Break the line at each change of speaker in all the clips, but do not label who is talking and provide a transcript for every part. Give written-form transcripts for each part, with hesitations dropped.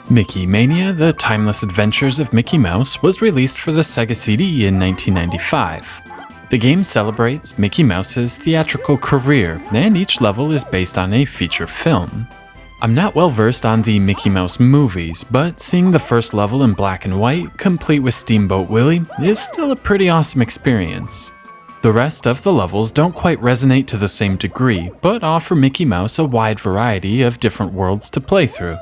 Mickey Mania, The Timeless Adventures of Mickey Mouse was released for the Sega CD in 1995. The game celebrates Mickey Mouse's theatrical career, and each level is based on a feature film. I'm not well versed on the Mickey Mouse movies, but seeing the first level in black and white, complete with Steamboat Willie, is still a pretty awesome experience. The rest of the levels don't quite resonate to the same degree, but offer Mickey Mouse a wide variety of different worlds to play through.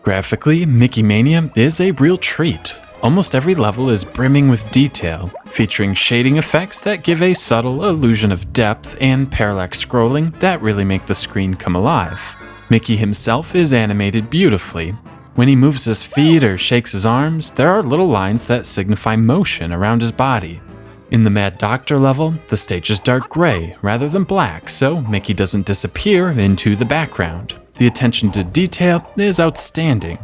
Graphically, Mickey Mania is a real treat. Almost every level is brimming with detail, featuring shading effects that give a subtle illusion of depth and parallax scrolling that really make the screen come alive. Mickey himself is animated beautifully. When he moves his feet or shakes his arms, there are little lines that signify motion around his body. In the Mad Doctor level, the stage is dark gray rather than black, so Mickey doesn't disappear into the background. The attention to detail is outstanding.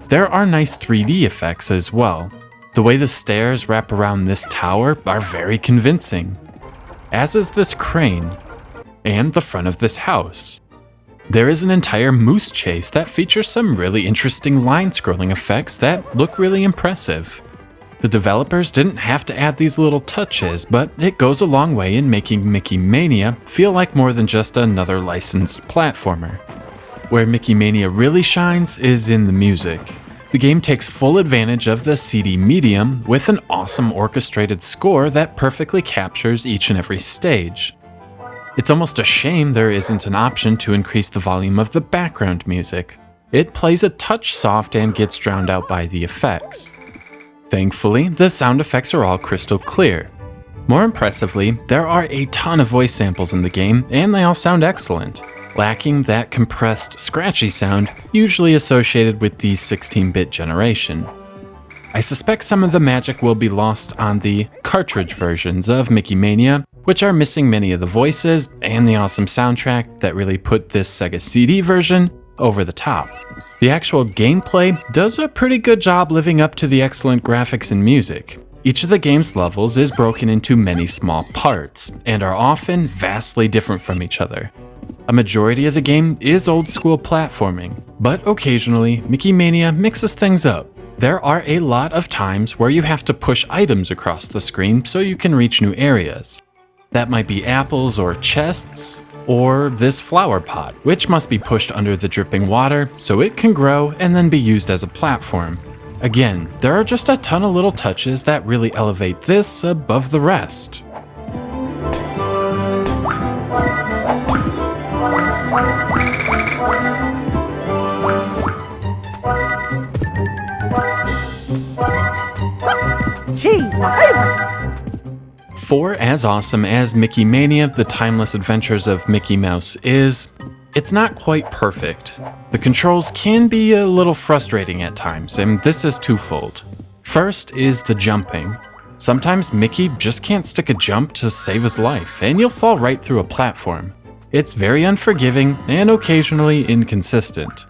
There are nice 3D effects as well. The way the stairs wrap around this tower are very convincing, as is this crane, and the front of this house. There is an entire moose chase that features some really interesting line scrolling effects that look really impressive. The developers didn't have to add these little touches, but it goes a long way in making Mickey Mania feel like more than just another licensed platformer. Where Mickey Mania really shines is in the music. The game takes full advantage of the CD medium with an awesome orchestrated score that perfectly captures each and every stage. It's almost a shame there isn't an option to increase the volume of the background music. It plays a touch soft and gets drowned out by the effects. Thankfully, the sound effects are all crystal clear. More impressively, there are a ton of voice samples in the game, and they all sound excellent, lacking that compressed, scratchy sound usually associated with the 16-bit generation. I suspect some of the magic will be lost on the cartridge versions of Mickey Mania, which are missing many of the voices and the awesome soundtrack that really put this Sega CD version over the top. The actual gameplay does a pretty good job living up to the excellent graphics and music. Each of the game's levels is broken into many small parts, and are often vastly different from each other. A majority of the game is old-school platforming, but occasionally, Mickey Mania mixes things up. There are a lot of times where you have to push items across the screen so you can reach new areas. That might be apples or chests, or this flower pot, which must be pushed under the dripping water so it can grow and then be used as a platform. Again, there are just a ton of little touches that really elevate this above the rest. For as awesome as Mickey Mania, The Timeless Adventures of Mickey Mouse is, it's not quite perfect. The controls can be a little frustrating at times, and this is twofold. First is the jumping. Sometimes Mickey just can't stick a jump to save his life, and you'll fall right through a platform. It's very unforgiving and occasionally inconsistent.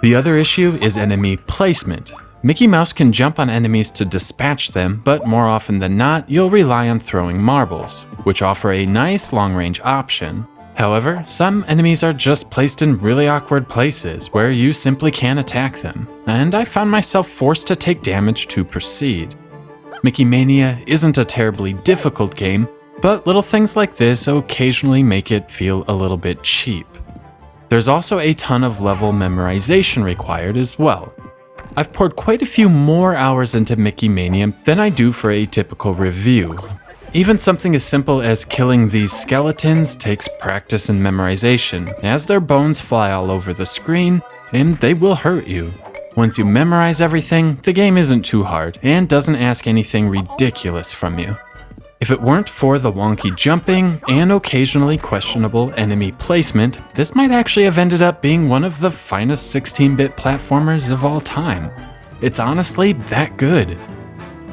The other issue is enemy placement. Mickey Mouse can jump on enemies to dispatch them, but more often than not, you'll rely on throwing marbles, which offer a nice long-range option. However, some enemies are just placed in really awkward places where you simply can't attack them, and I found myself forced to take damage to proceed. Mickey Mania isn't a terribly difficult game, but little things like this occasionally make it feel a little bit cheap. There's also a ton of level memorization required as well. I've poured quite a few more hours into Mickey Mania than I do for a typical review. Even something as simple as killing these skeletons takes practice and memorization, as their bones fly all over the screen, and they will hurt you. Once you memorize everything, the game isn't too hard, and doesn't ask anything ridiculous from you. If it weren't for the wonky jumping and occasionally questionable enemy placement, this might actually have ended up being one of the finest 16-bit platformers of all time. It's honestly that good.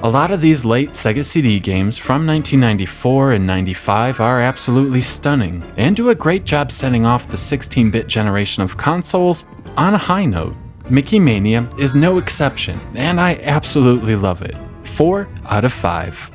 A lot of these late Sega CD games from 1994 and 95 are absolutely stunning, and do a great job setting off the 16-bit generation of consoles on a high note. Mickey Mania is no exception, and I absolutely love it. 4 out of 5.